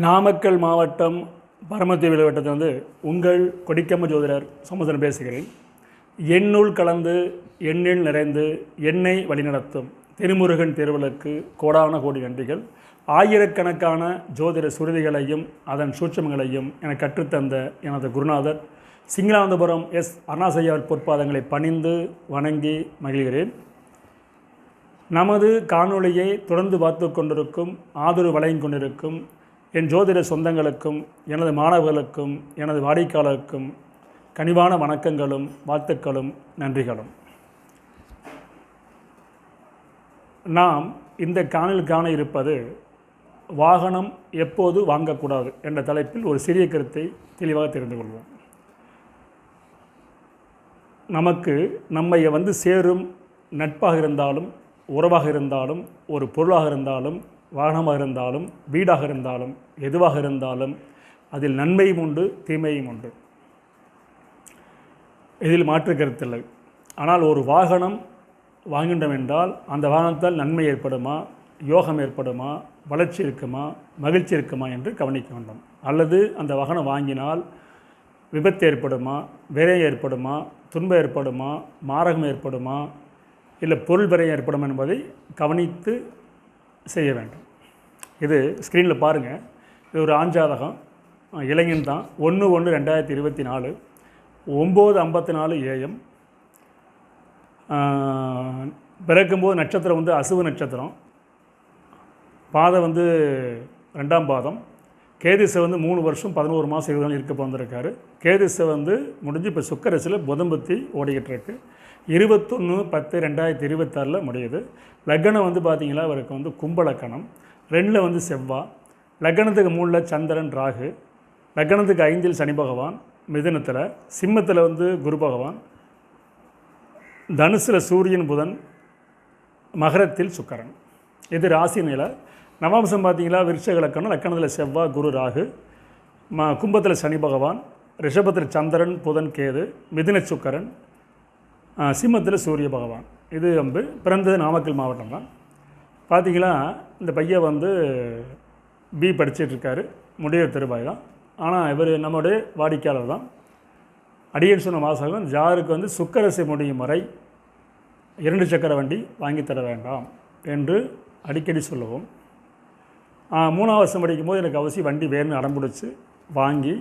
நாமக்கல் மாவட்டம் பரமத்தி வட்டத்திலிருந்து உங்கள் கொடிக்கம்ப ஜோதிடர் சமுத்திரன் பேசுகிறேன். எண்ணுள் கலந்து எண்ணில் நிறைந்து எண்ணை வழிநடத்தும் திருமுருகன் திருவிளக்கு கோடான கோடி நன்றிகள். ஆயிரக்கணக்கான ஜோதிட சுருதிகளையும் அதன் சூட்சமங்களையும் எனக்கு கற்றுத்தந்த எனது குருநாதர் சிங்களானந்தபுரம் எஸ் அருணாசையார் பொற்பாதங்களை பணிந்து வணங்கி மகிழ்கிறேன். நமது காணொளியை தொடர்ந்து பார்த்து கொண்டிருக்கும் ஆதரவு வழங்கி கொண்டிருக்கும் என் ஜோதிட சொந்தங்களுக்கும் எனது மாணவர்களுக்கும் எனது வாடிக்கையாளருக்கும் கனிவான வணக்கங்களும் வாழ்த்துக்களும் நன்றிகளும். நாம் இந்த காணொளியில் காண இருப்பது வாகனம் எப்போது வாங்கக்கூடாது என்ற தலைப்பில் ஒரு சிறிய கருத்தை தெளிவாக தெரிந்து கொள்வோம். நமக்கு நம்மை சேரும் நட்பாக இருந்தாலும் உறவாக இருந்தாலும் ஒரு பொருளாக இருந்தாலும் வாகனமாக இருந்தாலும் வீடாக இருந்தாலும் எதுவாக இருந்தாலும் அதில் நன்மையும் உண்டு தீமையும் உண்டு, இதில் மாற்று கருத்தில்லை. ஆனால் ஒரு வாகனம் வாங்கின்றோம் என்றால் அந்த வாகனத்தால் நன்மை ஏற்படுமா, யோகம் ஏற்படுமா, வளர்ச்சி இருக்குமா, மகிழ்ச்சி இருக்குமா என்று கவனிக்க வேண்டும். அல்லது அந்த வாகனம் வாங்கினால் விபத்து ஏற்படுமா, விரயம் ஏற்படுமா, துன்பம் ஏற்படுமா, மாரகம் ஏற்படுமா, இல்லை பொருள் விரயம் ஏற்படும் என்பதை கவனித்து செய்ய வேண்டும். இது ஸ்க்ரீனில் பாருங்கள். இது ஒரு ஆஞ்சாதகம், இளைஞன் தான். 1/1/2024 9:54 AM. பிறக்கும்போது நட்சத்திரம் அசுவ நட்சத்திரம், பாதம் 2ஆம் பாதம். கேதுசை 3 வருஷம் 11 மாதம் 20 நாள் இருக்க பிறந்திருக்காரு. கேதுசை முடிஞ்சு இப்போ சுக்கரசில் புதம்பத்தி ஓடிக்கிட்டு இருக்கு. 21/10/2026 முடியுது. லக்னம் பார்த்தீங்களா அவருக்கு கும்பலக்கணம். 2ல் செவ்வாய், லக்னத்துக்கு 3ல் சந்திரன் ராகு, லக்னத்துக்கு 5ல் சனி பகவான், மிதுனத்தில், சிம்மத்தில் குரு பகவான், தனுசில் சூரியன் புதன், மகரத்தில் சுக்கரன். இது ராசி நிலை. நவாம்சம் பார்த்தீங்களா விருட்சக லக்கணம். லக்கணத்தில் செவ்வாய் குரு ராகு, கும்பத்தில் சனி பகவான், ரிஷபத்தில் சந்திரன் புதன் கேது, மிதுன சுக்கரன், சிம்மத்தில் சூரிய பகவான். இது பிறந்தது நாமக்கல் மாவட்டம் தான். பார்த்தீங்களா இந்த பையன் பி படிச்சிட்ருக்காரு, முடியர் திருபாய் தான். ஆனால் இவர் நம்முடைய வாடிக்கையாளர் தான். அடியன் சொன்ன வாசகம், ஜாருக்கு சுக்கரசை முடியும் வரை 2 சக்கர வண்டி வாங்கித்தர வேண்டாம் என்று அடிக்கடி சொல்லுவோம். 3ஆம் வருஷம் படிக்கும்போது எனக்கு அவசியம் வண்டி வேணும்னு அடம்பிடிச்சு வாங்கி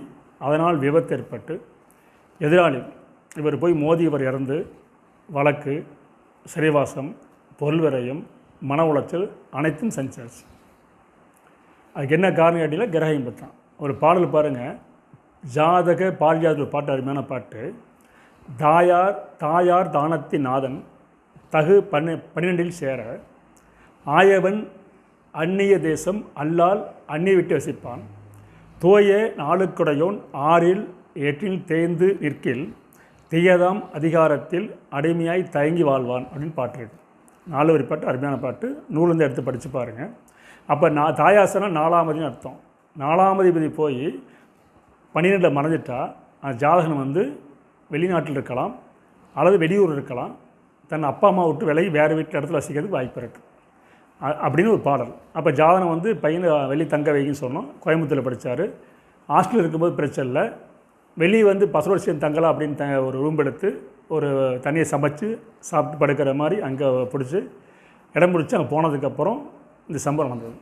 அதனால் விபத்து ஏற்பட்டு எதிராளி இவர் போய் மோதி இவர் இறந்து வழக்கு, சிறைவாசம், பொருள் விரயம், மன உளைச்சல் அனைத்தும் செஞ்சாச்சு. அதுக்கு என்ன காரணம் கேட்டீங்கன்னா கிரக இன்பம் தான். ஒரு பாடல் பாருங்கள், ஜாதக பாரிஜாதக பாட்டு, அருமையான பாட்டு. தாயார் தானத்தின் நாதன் தகு 12 சேர ஆயவன் அந்நிய தேசம் அல்லால் அந்நிய விட்டு வசிப்பான். தோய நாளுக்குடையோன் 6ல் 8ல் தேய்ந்து நிற்கில் தீயதாம் அதிகாரத்தில் அடிமையாய் தயங்கி வாழ்வான் அப்படின்னு பாட்டு இருக்கு. 4 வரி பாட்டு, அருமையான பாட்டு. நூலேருந்து எடுத்து படித்து பாருங்கள். அப்போ தாயாசனா 4ஆம் அதிபதினு அர்த்தம். 4ஆம் அதிபதி போய் 12ல் மறைஞ்சிட்டா அந்த ஜாதகன் வெளிநாட்டில் இருக்கலாம் அல்லது வெளியூர் இருக்கலாம். தன் அப்பா அம்மா விட்டு விலகி வேறு வீட்டில் இடத்துல வசிக்கிறதுக்கு வாய்ப்பு இருக்குது அப்படின்னு ஒரு பாடல். அப்போ ஜாதகம் பையனை வெளியே தங்க வைக்கின்னு சொன்னோம். கோயம்புத்தூரில் படித்தார். ஹாஸ்டலில் இருக்கும்போது பிரச்சனை இல்லை. வெளியே பசரோடு சேர்ந்து தங்கலாம் அப்படின்னு ஒரு ரூம் எடுத்து ஒரு தனியை சமைச்சு சாப்பிட்டு படுக்கிற மாதிரி அங்கே பிடிச்சி இடம் பிடிச்சி அங்கே போனதுக்கப்புறம் இந்த சம்பவம் நடந்தது.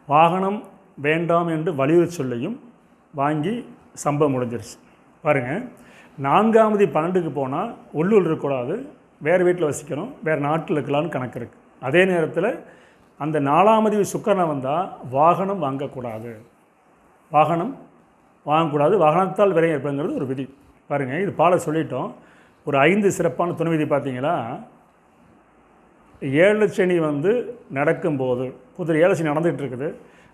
வாகனம் வேண்டாம் என்று வலியுறுத்தி சொல்லியும் வாங்கி சம்பவம் முடிஞ்சிருச்சு. பாருங்கள், 4ஆம் தேதி 12க்கு போனால் உள்ளூர் இருக்கக்கூடாது, வேறு வீட்டில் வசிக்கணும், வேறு நாட்டில் இருக்கலான்னு கணக்கு இருக்குது. அதே நேரத்தில் அந்த 4ஆம் தேதி சுக்கரனை வந்தால் வாகனம் வாங்கக்கூடாது, வாகனத்தால் விரையும் ஏற்படுங்கிறது ஒரு விதி. பாருங்கள், இது பாட சொல்லிட்டோம். ஒரு 5 சிறப்பான துணை விதி பார்த்தீங்களா. 7 சனி நடக்கும்போது புதிர் 7 சனி நடந்துகிட்டு இருக்குது.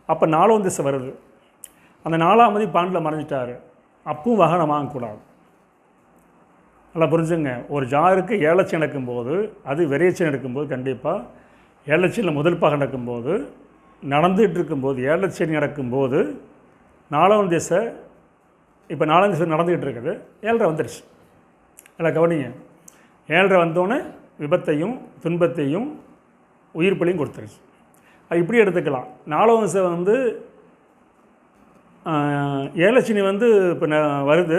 அப்போ 4ஆம் திசை வருது. அந்த 4ஆம் தேதி 12ல் மறைஞ்சிட்டார். அப்பவும் வாகனம் வாங்கக்கூடாது. நல்லா புரிஞ்சுங்க. ஒரு ஜாருக்கு 7 சனி நடக்கும்போது, அது விரைச்சனி நடக்கும்போது, கண்டிப்பாக 7 சனியில் முதல் பாகம் நடக்கும்போது, நடந்துகிட்டு இருக்கும்போது 7 சனி நடக்கும்போது 4ஆம் திசை, இப்போ 4ஆம் திசை நடந்துக்கிட்டு இருக்குது, 7.5 வந்துடுச்சு. இல்லை கவனிங்க, 7.5 வந்தோடனே விபத்தையும் துன்பத்தையும் உயிர்ப்பலையும் கொடுத்துருச்சு. அது இப்படி எடுத்துக்கலாம். 4ஆம் திசை வந்து ஏழச்சனி வந்து இப்போ வருது,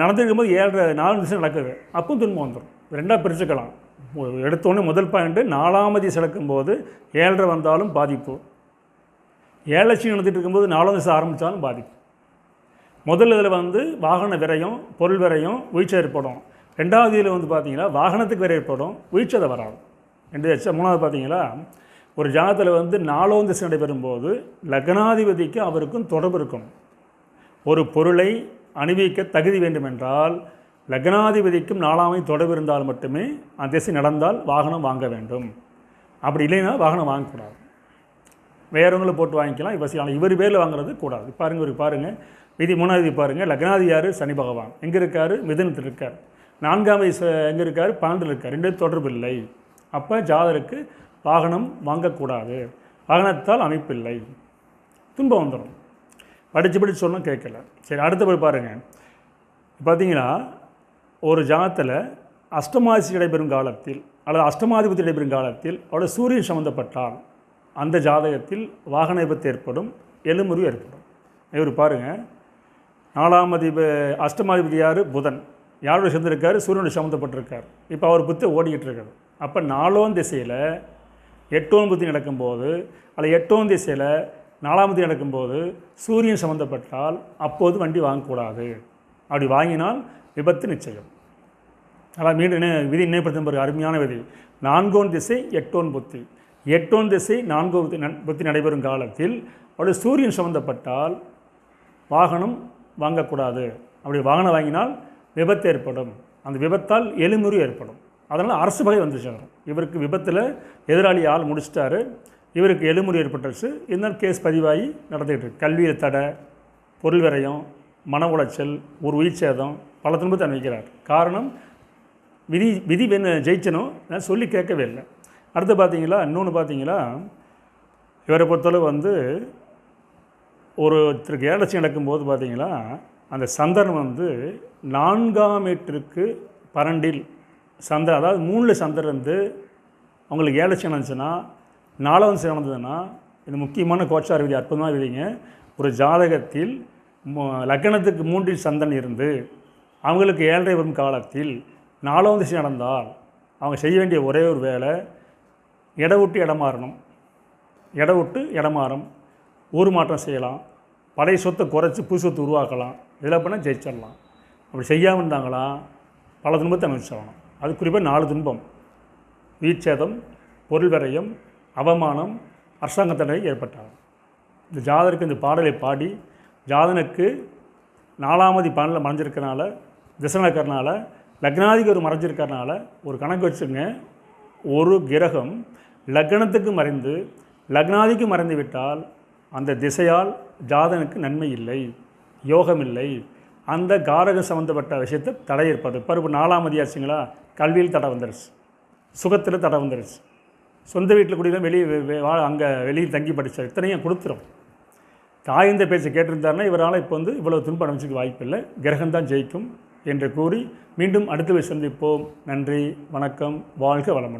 நடந்துருக்கும்போது 4 திசை நடக்குது, அப்பவும் துன்பம் வந்துடும். ரெண்டாக பிரிச்சுக்கலாம். எடுத்தோடனே முதல் பாயிண்ட்டு 4ஆம் திசை நடக்கும்போது 7 வந்தாலும் பாதிப்பு, ஏழச்சனி நடந்துட்டு இருக்கும்போது 4ஆம் திசை ஆரம்பித்தாலும் பாதிப்பு. முதல் இதில் வந்து வாகன விரயம், பொருள் விரயம், உயிர்ச்சை ஏற்படும். ரெண்டாவது இதில் வந்து பார்த்திங்கன்னா வாகனத்துக்கு விரை ஏற்படும், உயிர்ச்சதை வராது. 2 மூணாவது பார்த்திங்களா, ஒரு ஜாதகத்தில் வந்து 4ஆம் திசை நடைபெறும்போது லக்னாதிபதிக்கு அவருக்கும் தொடர்பு இருக்கணும். ஒரு பொருளை அணிவிக்க தகுதி வேண்டுமென்றால் லக்னாதிபதிக்கும் 4ஆம் தொடர்பு இருந்தால் மட்டுமே அந்த திசை நடந்தால் வாகனம் வாங்க வேண்டும். அப்படி இல்லைன்னா வாகனம் வாங்கக்கூடாது. வேறவங்களை போட்டு வாங்கிக்கலாம். இப்போ இவர் பேரில் வாங்குறது கூடாது. பாருங்கள் விதி 3ஆவது விதி பாருங்கள். லக்னாதி யார்? சனி பகவான். எங்கே இருக்கார்? மிதுனத்தில் இருக்கார். 4ஆம் வயசு எங்கே இருக்கார்? 12 இருக்கார். 2 தொடர்பு இல்லை. அப்போ ஜாதருக்கு வாகனம் வாங்கக்கூடாது. வாகனத்தால் அமைப்பில்லை, துன்பம் வந்துடும். படித்து சொன்னால் கேட்கல. சரி, அடுத்தபடி பாருங்கள். பார்த்தீங்கன்னா ஒரு ஜாதத்தில் அஷ்டமாதிபதி நடைபெறும் காலத்தில் அல்லது அஷ்டமாதிபதி நடைபெறும் காலத்தில் அவரோட சூரியன் சம்மந்தப்பட்டால் அந்த ஜாதகத்தில் வாகன விபத்து ஏற்படும், எலும்புறிவு ஏற்படும். இவர் பாருங்கள், 4ஆம் அஷ்டமாதிபதி யார்? புதன். யாரோட சேர்ந்துருக்காரு? சூரியனோட சம்மந்தப்பட்டிருக்கார். இப்போ அவர் புத்தி ஓடிக்கிட்டு இருக்காரு. அப்போ 4ஆம் திசையில் 8ஆம் புத்தி நடக்கும்போது அல்லது 8ஆம் திசையில் 4ஆம் புத்தி நடக்கும்போது சூரியன் சம்மந்தப்பட்டால் அப்போது வண்டி வாங்கக்கூடாது. அப்படி வாங்கினால் விபத்து நிச்சயம். அதான் மீண்டும் விதி நினைப்படுத்தும் பிறகு அருமையான விதி. 4ஆம் திசை 8ஆம் புத்தி, 8ஆம் திசை 4ஆம் புத்தி நடைபெறும் காலத்தில் அவருடைய சூரியன் சம்மந்தப்பட்டால் வாகனம் வாங்கக்கூடாது. அப்படி வாகனம் வாங்கினால் விபத்து ஏற்படும். அந்த விபத்தால் எலும்புறிவு ஏற்படும். அதனால் அரசு பகை வந்து சேரும். இவருக்கு விபத்தில் எதிராளி ஆள் முடிச்சிட்டாரு, இவருக்கு எலும்புறிவு ஏற்பட்டுருச்சு. இருந்தாலும் கேஸ் பதிவாகி நடந்துக்கிட்டு இருக்கு. கல்வியில் தடை, பொருள் விரயம், மன உளைச்சல், ஒரு உயிர் சேதம், பல துன்பத்தை அனுபவிக்கிறார். காரணம் விதி ஜெயிச்சனும் நான் சொல்லி கேட்கவே இல்லை. அடுத்து பார்த்தீங்களா, இன்னொன்று பார்த்தீங்களா, இவரை பொறுத்தளவு வந்து ஒருத்தருக்கு ஏழச்சி நடக்கும்போது பார்த்தீங்களா, அந்த சந்திரன் வந்து 4ஆம் வீட்டிற்கு 12 சந்திரன், அதாவது 3 சந்திரன் வந்து அவங்களுக்கு ஏழச்சி நடந்துச்சுன்னா 4ஆம் திசை நடந்ததுன்னா, இது முக்கியமான கோச்சார விதி, அற்புதமாக விதிங்க. ஒரு ஜாதகத்தில் லக்னத்துக்கு 3 சந்திரன் இருந்து அவங்களுக்கு 7 வரும் காலத்தில் 4ஆம் திசை நடந்தால் அவங்க செய்ய வேண்டிய ஒரே ஒரு வேலை, இடவிட்டு இடமாறணும். இடவிட்டு இடமாறும், ஊர் மாற்றம் செய்யலாம், பழைய சொத்தை குறைச்சி புது சொத்து உருவாக்கலாம். இதெல்லாம் பண்ணால் ஜெயிச்சிடலாம். அப்படி செய்யாமல் இருந்தாங்களா பல துன்பத்தை அனுபவிச்சாகணும். அது குறிப்பாக 4 துன்பம்: உயிர்ச்சேதம், பொருள் விரயம், அவமானம், அரசாங்க தடை ஏற்பட்டாகும். இந்த ஜாதகருக்கு இந்த பாடலை பாடி ஜாதனுக்கு 4ஆம் தேதி 12 மறைஞ்சிருக்கிறனால, திசை நடக்கிறனால, லக்னாதிக்கு ஒரு மறைஞ்சிருக்கிறனால ஒரு கணக்கு வச்சுங்க. ஒரு கிரகம் லக்னத்துக்கு மறைந்து லக்னாதிக்கு மறைந்து விட்டால் அந்த திசையால் ஜாதனுக்கு நன்மை இல்லை, யோகம் இல்லை. அந்த காரகம் சம்மந்தப்பட்ட விஷயத்தை தடை ஏற்படுது. இப்போ 4ஆம் அதிகாரிச்சிங்களா, கல்வியில் தடை வந்துருச்சு, சுகத்தில் தடை வந்துருச்சு, சொந்த வீட்டில் கூடியெல்லாம் வெளியே அங்கே வெளியில் தங்கி படித்தார், இத்தனையும் கொடுத்துரும். தாய்ந்த பேச்சை கேட்டிருந்தாருன்னா இவரால் இப்போ வந்து இவ்வளோ துன்பம் அனுப்பிச்சிக்க வாய்ப்பில்லை, கிரகம்தான் ஜெயிக்கும் என்று கூறி மீண்டும் அடுத்த சந்திப்போம். நன்றி, வணக்கம், வாழ்க வளமுடன்.